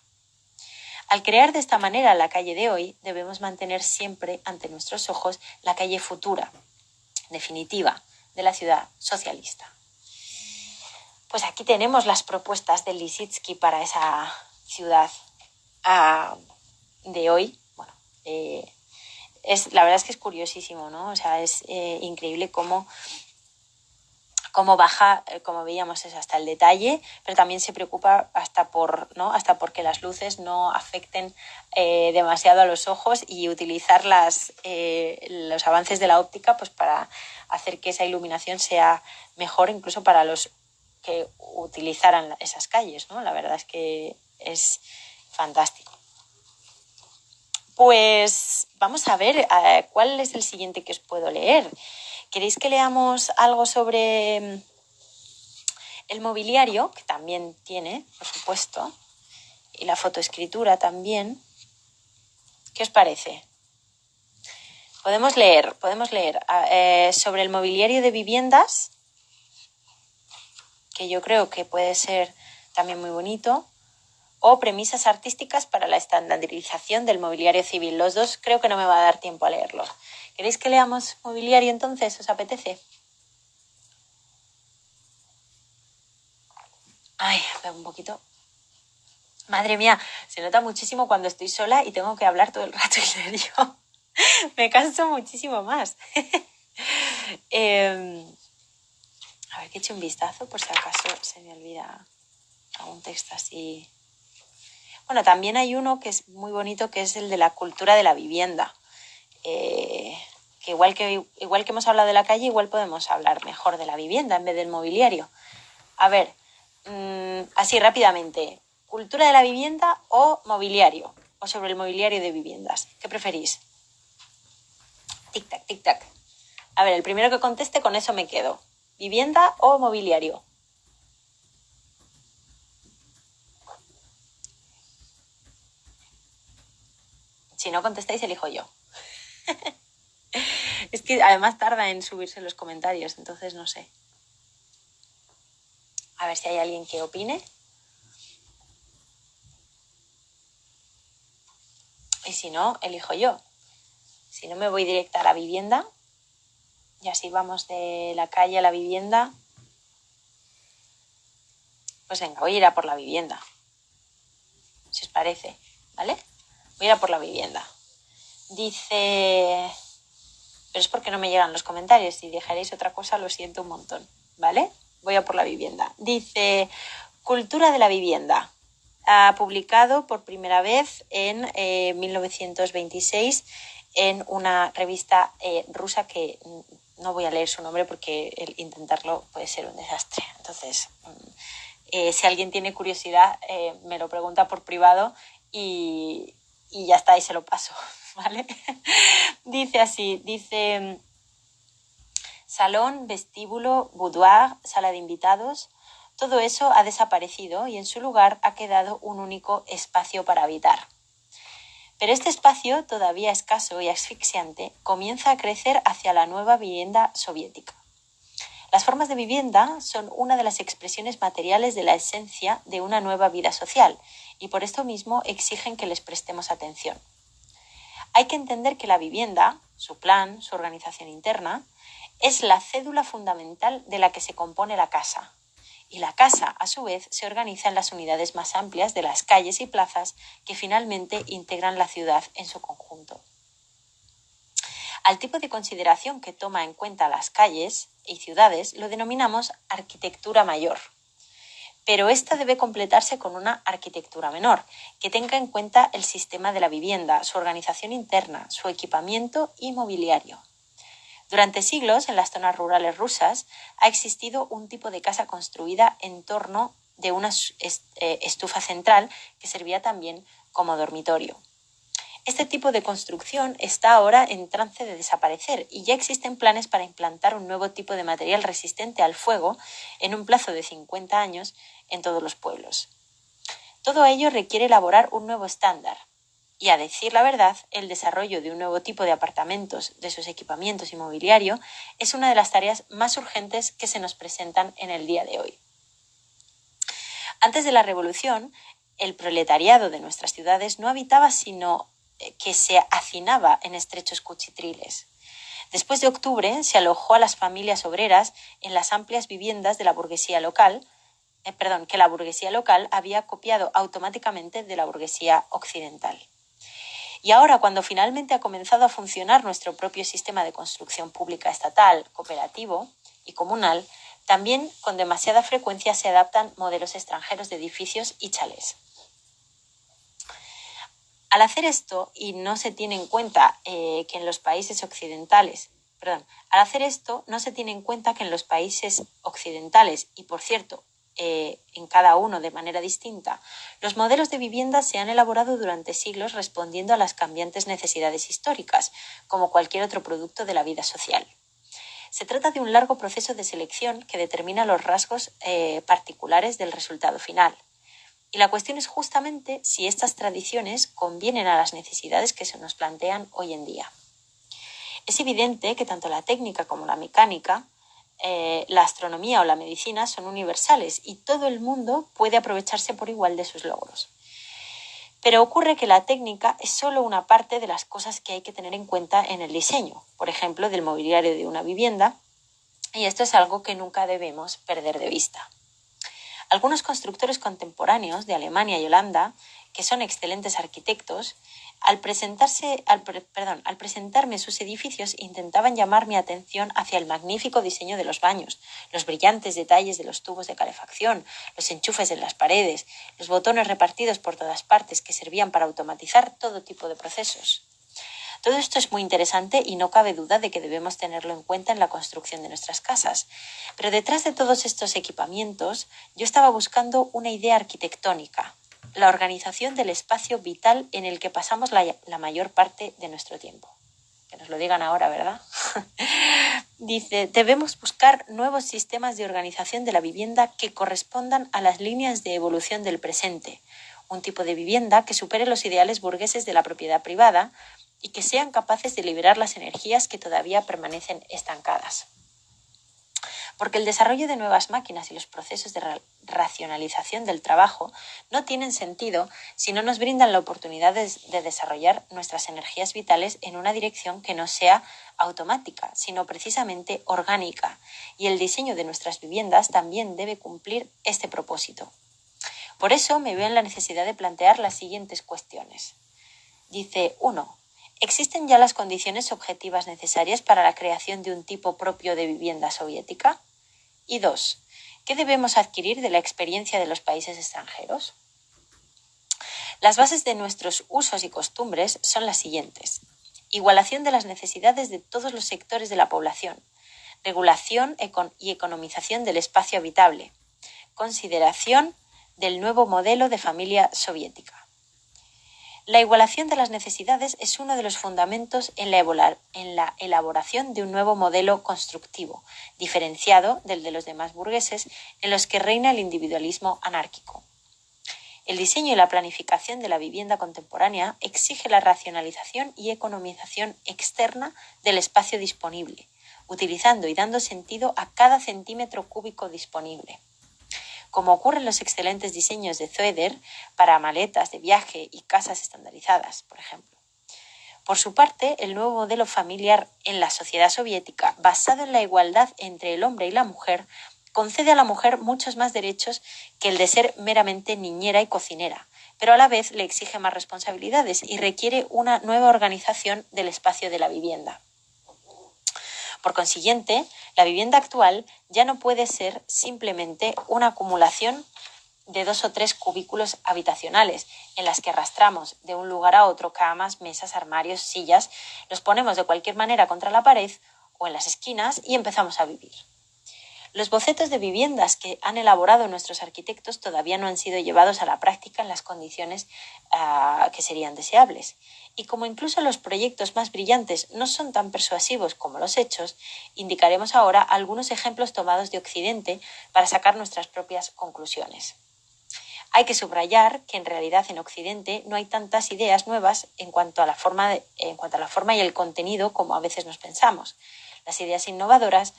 Al crear de esta manera la calle de hoy, debemos mantener siempre ante nuestros ojos la calle futura, definitiva, de la ciudad socialista. Pues aquí tenemos las propuestas de Lissitzky para esa ciudad de hoy. Bueno, la verdad es que es curiosísimo, ¿no? O sea, es increíble cómo baja, como veíamos, es hasta el detalle, pero también se preocupa hasta porque las luces no afecten demasiado a los ojos y utilizar los avances de la óptica pues para hacer que esa iluminación sea mejor incluso para los que utilizaran esas calles, ¿no? La verdad es que es fantástico. Pues vamos a ver cuál es el siguiente que os puedo leer. ¿Queréis que leamos algo sobre el mobiliario? Que también tiene, por supuesto, y la fotoescritura también. ¿Qué os parece? Podemos leer sobre el mobiliario de viviendas, que yo creo que puede ser también muy bonito, o premisas artísticas para la estandarización del mobiliario civil. Los dos creo que no me va a dar tiempo a leerlos. ¿Queréis que leamos mobiliario entonces? ¿Os apetece? Ay, un poquito. Madre mía, se nota muchísimo cuando estoy sola y tengo que hablar todo el rato y leer yo. Me canso muchísimo más. A ver, que eche un vistazo por si acaso se me olvida algún texto así. Bueno, también hay uno que es muy bonito, que es el de la cultura de la vivienda. Que igual que hemos hablado de la calle, igual podemos hablar mejor de la vivienda en vez del mobiliario. A ver, así rápidamente, ¿cultura de la vivienda o mobiliario? O sobre el mobiliario de viviendas. ¿Qué preferís? Tic-tac, tic-tac. A ver, el primero que conteste, con eso me quedo. ¿Vivienda o mobiliario? Si no contestáis, elijo yo. Es que además tarda en subirse los comentarios, entonces no sé. A ver si hay alguien que opine. Y si no, elijo yo. Si no, me voy directa a la vivienda. Y así vamos de la calle a la vivienda. Pues venga, voy a ir a por la vivienda. Si os parece, ¿vale? Voy a ir a por la vivienda. Dice... Pero es porque no me llegan los comentarios. Si dejaréis otra cosa, lo siento un montón, ¿vale? Voy a por la vivienda. Dice... Cultura de la vivienda. Ha publicado por primera vez en 1926 en una revista rusa que no voy a leer su nombre porque el intentarlo puede ser un desastre. Entonces, si alguien tiene curiosidad, me lo pregunta por privado y ya está, y se lo paso, ¿vale? Dice así, dice salón, vestíbulo, boudoir, sala de invitados. Todo eso ha desaparecido y en su lugar ha quedado un único espacio para habitar. Pero este espacio, todavía escaso y asfixiante, comienza a crecer hacia la nueva vivienda soviética. Las formas de vivienda son una de las expresiones materiales de la esencia de una nueva vida social y por esto mismo exigen que les prestemos atención. Hay que entender que la vivienda, su plan, su organización interna, es la cédula fundamental de la que se compone la casa. Y la casa, a su vez, se organiza en las unidades más amplias de las calles y plazas que finalmente integran la ciudad en su conjunto. Al tipo de consideración que toma en cuenta las calles y ciudades lo denominamos arquitectura mayor. Pero esta debe completarse con una arquitectura menor, que tenga en cuenta el sistema de la vivienda, su organización interna, su equipamiento y mobiliario. Durante siglos, en las zonas rurales rusas, ha existido un tipo de casa construida en torno de una estufa central que servía también como dormitorio. Este tipo de construcción está ahora en trance de desaparecer y ya existen planes para implantar un nuevo tipo de material resistente al fuego en un plazo de 50 años en todos los pueblos. Todo ello requiere elaborar un nuevo estándar. Y a decir la verdad, el desarrollo de un nuevo tipo de apartamentos, de sus equipamientos y mobiliario, es una de las tareas más urgentes que se nos presentan en el día de hoy. Antes de la Revolución, el proletariado de nuestras ciudades no habitaba sino que se hacinaba en estrechos cuchitriles. Después de octubre se alojó a las familias obreras en las amplias viviendas de la burguesía local, que la burguesía local había copiado automáticamente de la burguesía occidental. Y ahora, cuando finalmente ha comenzado a funcionar nuestro propio sistema de construcción pública estatal, cooperativo y comunal, también con demasiada frecuencia se adaptan modelos extranjeros de edificios y chalés. Al hacer esto, y no se tiene en cuenta que en los países occidentales, y por cierto, en cada uno de manera distinta, los modelos de vivienda se han elaborado durante siglos respondiendo a las cambiantes necesidades históricas, como cualquier otro producto de la vida social. Se trata de un largo proceso de selección que determina los rasgos particulares del resultado final. Y la cuestión es justamente si estas tradiciones convienen a las necesidades que se nos plantean hoy en día. Es evidente que tanto la técnica como la mecánica, la astronomía o la medicina son universales y todo el mundo puede aprovecharse por igual de sus logros. Pero ocurre que la técnica es solo una parte de las cosas que hay que tener en cuenta en el diseño, por ejemplo, del mobiliario de una vivienda, y esto es algo que nunca debemos perder de vista. Algunos constructores contemporáneos de Alemania y Holanda, que son excelentes arquitectos, al presentarme sus edificios intentaban llamar mi atención hacia el magnífico diseño de los baños, los brillantes detalles de los tubos de calefacción, los enchufes en las paredes, los botones repartidos por todas partes que servían para automatizar todo tipo de procesos. Todo esto es muy interesante y no cabe duda de que debemos tenerlo en cuenta en la construcción de nuestras casas. Pero detrás de todos estos equipamientos, yo estaba buscando una idea arquitectónica, la organización del espacio vital en el que pasamos la mayor parte de nuestro tiempo. Que nos lo digan ahora, ¿verdad? Dice, debemos buscar nuevos sistemas de organización de la vivienda que correspondan a las líneas de evolución del presente. Un tipo de vivienda que supere los ideales burgueses de la propiedad privada y que sean capaces de liberar las energías que todavía permanecen estancadas. Porque el desarrollo de nuevas máquinas y los procesos de racionalización del trabajo no tienen sentido si no nos brindan la oportunidad de desarrollar nuestras energías vitales en una dirección que no sea automática, sino precisamente orgánica, y el diseño de nuestras viviendas también debe cumplir este propósito. Por eso me veo en la necesidad de plantear las siguientes cuestiones. Dice, 1. ¿Existen ya las condiciones objetivas necesarias para la creación de un tipo propio de vivienda soviética? Y 2. ¿Qué debemos adquirir de la experiencia de los países extranjeros? Las bases de nuestros usos y costumbres son las siguientes. Igualación de las necesidades de todos los sectores de la población. Regulación y economización del espacio habitable. Consideración del nuevo modelo de familia soviética. La igualación de las necesidades es uno de los fundamentos en la elaboración de un nuevo modelo constructivo, diferenciado del de los demás burgueses, en los que reina el individualismo anárquico. El diseño y la planificación de la vivienda contemporánea exige la racionalización y economización externa del espacio disponible, utilizando y dando sentido a cada centímetro cúbico disponible. Como ocurre en los excelentes diseños de Zoeder para maletas de viaje y casas estandarizadas, por ejemplo. Por su parte, el nuevo modelo familiar en la sociedad soviética, basado en la igualdad entre el hombre y la mujer, concede a la mujer muchos más derechos que el de ser meramente niñera y cocinera, pero a la vez le exige más responsabilidades y requiere una nueva organización del espacio de la vivienda. Por consiguiente, la vivienda actual ya no puede ser simplemente una acumulación de 2 o 3 cubículos habitacionales en las que arrastramos de un lugar a otro camas, mesas, armarios, sillas, los ponemos de cualquier manera contra la pared o en las esquinas y empezamos a vivir. Los bocetos de viviendas que han elaborado nuestros arquitectos todavía no han sido llevados a la práctica en las condiciones que serían deseables. Y como incluso los proyectos más brillantes no son tan persuasivos como los hechos, indicaremos ahora algunos ejemplos tomados de Occidente para sacar nuestras propias conclusiones. Hay que subrayar que en realidad en Occidente no hay tantas ideas nuevas en cuanto a la forma y el contenido como a veces nos pensamos. Las ideas innovadoras que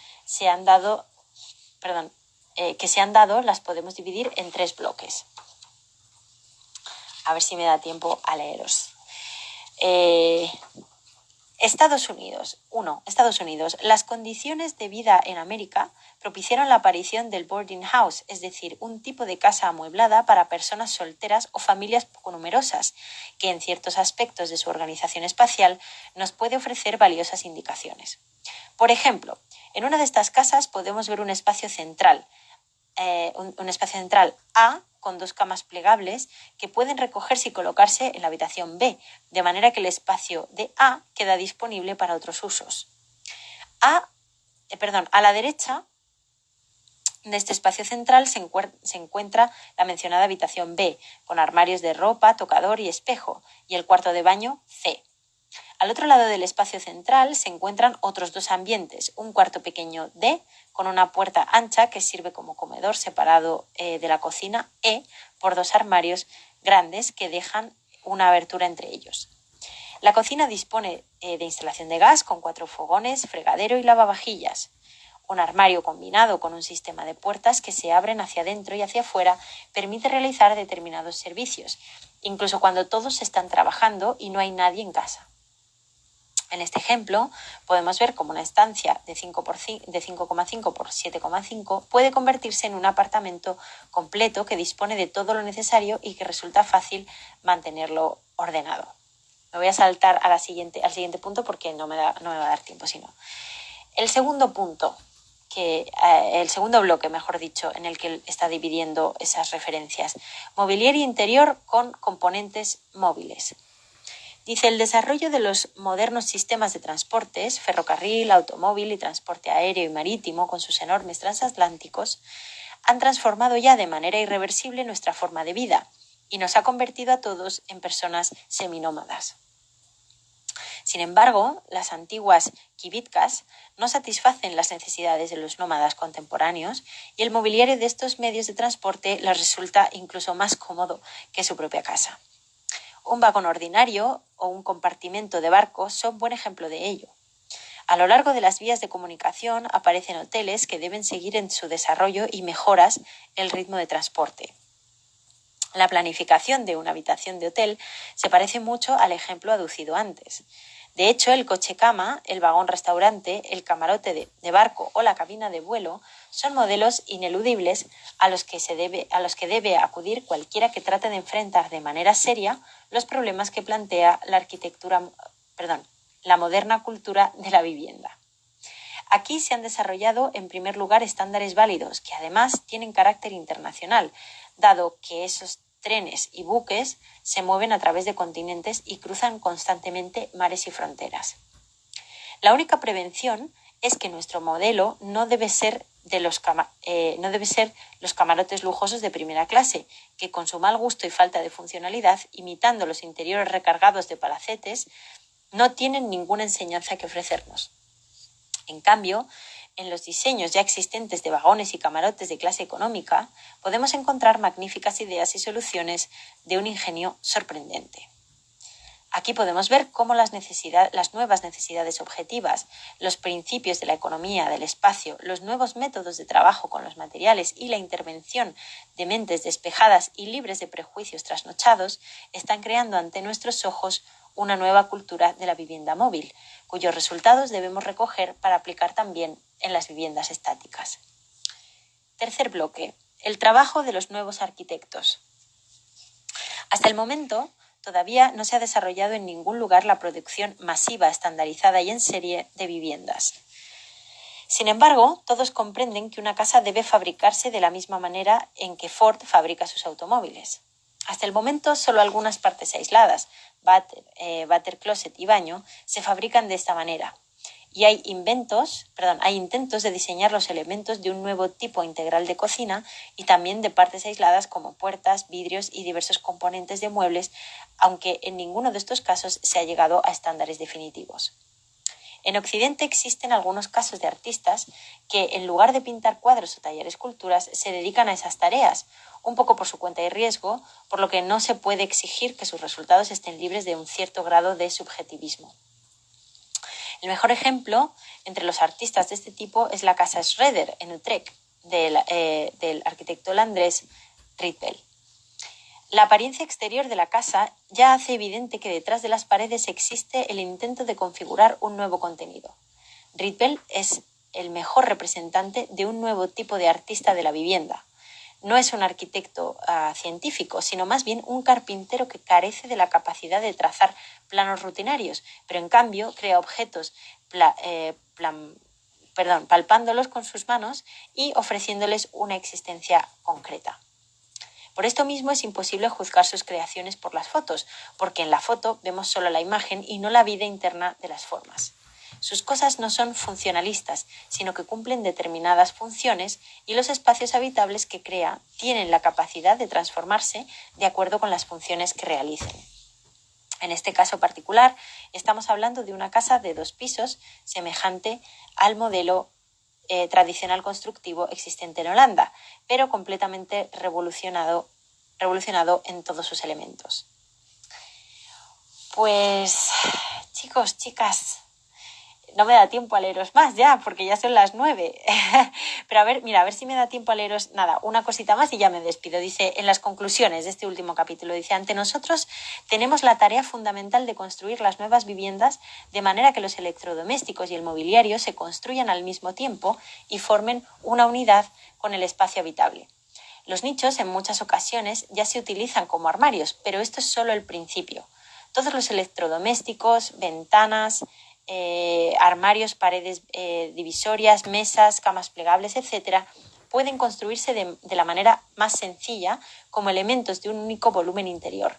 se han dado las podemos dividir en 3 bloques. A ver si me da tiempo a leeros. Estados Unidos. 1. Estados Unidos. Las condiciones de vida en América propiciaron la aparición del boarding house, es decir, un tipo de casa amueblada para personas solteras o familias poco numerosas, que en ciertos aspectos de su organización espacial nos puede ofrecer valiosas indicaciones. Por ejemplo, en una de estas casas podemos ver un espacio central A con 2 camas plegables que pueden recogerse y colocarse en la habitación B, de manera que el espacio de A queda disponible para otros usos. A la derecha de este espacio central se encuentra la mencionada habitación B, con armarios de ropa, tocador y espejo, y el cuarto de baño C. Al otro lado del espacio central se encuentran otros 2 ambientes, un cuarto pequeño D, con una puerta ancha que sirve como comedor separado de la cocina E por 2 armarios grandes que dejan una abertura entre ellos. La cocina dispone de instalación de gas con 4 fogones, fregadero y lavavajillas. Un armario combinado con un sistema de puertas que se abren hacia adentro y hacia afuera permite realizar determinados servicios, incluso cuando todos están trabajando y no hay nadie en casa. En este ejemplo, podemos ver cómo una estancia de 5,5 por 7,5 puede convertirse en un apartamento completo que dispone de todo lo necesario y que resulta fácil mantenerlo ordenado. Me voy a saltar al siguiente punto porque no me va a dar tiempo, sino. El segundo punto, el segundo bloque, mejor dicho, en el que está dividiendo esas referencias. Mobiliario interior con componentes móviles. Dice, el desarrollo de los modernos sistemas de transportes, ferrocarril, automóvil y transporte aéreo y marítimo, con sus enormes transatlánticos, han transformado ya de manera irreversible nuestra forma de vida y nos ha convertido a todos en personas seminómadas. Sin embargo, las antiguas kibitkas no satisfacen las necesidades de los nómadas contemporáneos y el mobiliario de estos medios de transporte les resulta incluso más cómodo que su propia casa. Un vagón ordinario o un compartimento de barco son buen ejemplo de ello. A lo largo de las vías de comunicación aparecen hoteles que deben seguir en su desarrollo y mejoras el ritmo de transporte. La planificación de una habitación de hotel se parece mucho al ejemplo aducido antes. De hecho, el coche-cama, el vagón-restaurante, el camarote de barco o la cabina de vuelo son modelos ineludibles a los que debe acudir cualquiera que trate de enfrentar de manera seria los problemas que plantea la moderna cultura de la vivienda. Aquí se han desarrollado, en primer lugar, estándares válidos, que además tienen carácter internacional, dado que esos trenes y buques se mueven a través de continentes y cruzan constantemente mares y fronteras. La única prevención es que nuestro modelo no debe ser los camarotes lujosos de primera clase, que con su mal gusto y falta de funcionalidad, imitando los interiores recargados de palacetes, no tienen ninguna enseñanza que ofrecernos. En cambio, en los diseños ya existentes de vagones y camarotes de clase económica, podemos encontrar magníficas ideas y soluciones de un ingenio sorprendente. Aquí podemos ver cómo las nuevas necesidades objetivas, los principios de la economía del espacio, los nuevos métodos de trabajo con los materiales y la intervención de mentes despejadas y libres de prejuicios trasnochados están creando ante nuestros ojos una nueva cultura de la vivienda móvil, cuyos resultados debemos recoger para aplicar también en las viviendas estáticas. Tercer bloque, el trabajo de los nuevos arquitectos. Hasta el momento, todavía no se ha desarrollado en ningún lugar la producción masiva, estandarizada y en serie de viviendas. Sin embargo, todos comprenden que una casa debe fabricarse de la misma manera en que Ford fabrica sus automóviles. Hasta el momento, solo algunas partes aisladas, váter, closet y baño, se fabrican de esta manera. Y hay intentos de diseñar los elementos de un nuevo tipo integral de cocina y también de partes aisladas como puertas, vidrios y diversos componentes de muebles, aunque en ninguno de estos casos se ha llegado a estándares definitivos. En Occidente existen algunos casos de artistas que, en lugar de pintar cuadros o tallar esculturas, se dedican a esas tareas, un poco por su cuenta y riesgo, por lo que no se puede exigir que sus resultados estén libres de un cierto grado de subjetivismo. El mejor ejemplo entre los artistas de este tipo es la casa Schroeder en Utrecht, del arquitecto holandés Rietveld. La apariencia exterior de la casa ya hace evidente que detrás de las paredes existe el intento de configurar un nuevo contenido. Rietveld es el mejor representante de un nuevo tipo de artista de la vivienda. No es un arquitecto científico, sino más bien un carpintero que carece de la capacidad de trazar planos rutinarios, pero en cambio crea objetos palpándolos con sus manos y ofreciéndoles una existencia concreta. Por esto mismo es imposible juzgar sus creaciones por las fotos, porque en la foto vemos solo la imagen y no la vida interna de las formas. Sus cosas no son funcionalistas, sino que cumplen determinadas funciones y los espacios habitables que crea tienen la capacidad de transformarse de acuerdo con las funciones que realicen. En este caso particular, estamos hablando de una casa de 2 pisos, semejante al modelo tradicional constructivo existente en Holanda, pero completamente revolucionado en todos sus elementos. Pues, chicos, chicas, no me da tiempo a leeros más ya, porque ya son las 9. Pero a ver, mira, a ver si me da tiempo a leeros, nada, una cosita más y ya me despido. Dice, en las conclusiones de este último capítulo, dice, ante nosotros tenemos la tarea fundamental de construir las nuevas viviendas de manera que los electrodomésticos y el mobiliario se construyan al mismo tiempo y formen una unidad con el espacio habitable. Los nichos en muchas ocasiones ya se utilizan como armarios, pero esto es solo el principio. Todos los electrodomésticos, ventanas, armarios, paredes divisorias, mesas, camas plegables, etc., pueden construirse de la manera más sencilla como elementos de un único volumen interior.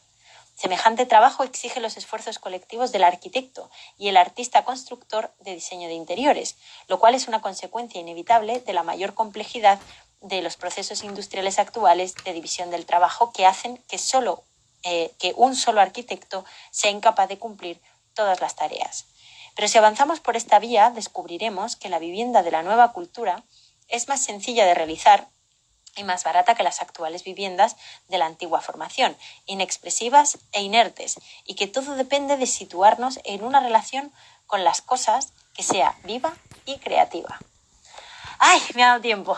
Semejante trabajo exige los esfuerzos colectivos del arquitecto y el artista constructor de diseño de interiores, lo cual es una consecuencia inevitable de la mayor complejidad de los procesos industriales actuales de división del trabajo que hacen que un solo arquitecto sea incapaz de cumplir todas las tareas. Pero si avanzamos por esta vía, descubriremos que la vivienda de la nueva cultura es más sencilla de realizar y más barata que las actuales viviendas de la antigua formación, inexpresivas e inertes, y que todo depende de situarnos en una relación con las cosas que sea viva y creativa. ¡Ay, me ha dado tiempo!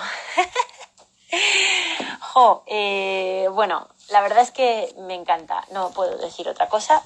Bueno, la verdad es que me encanta, no puedo decir otra cosa.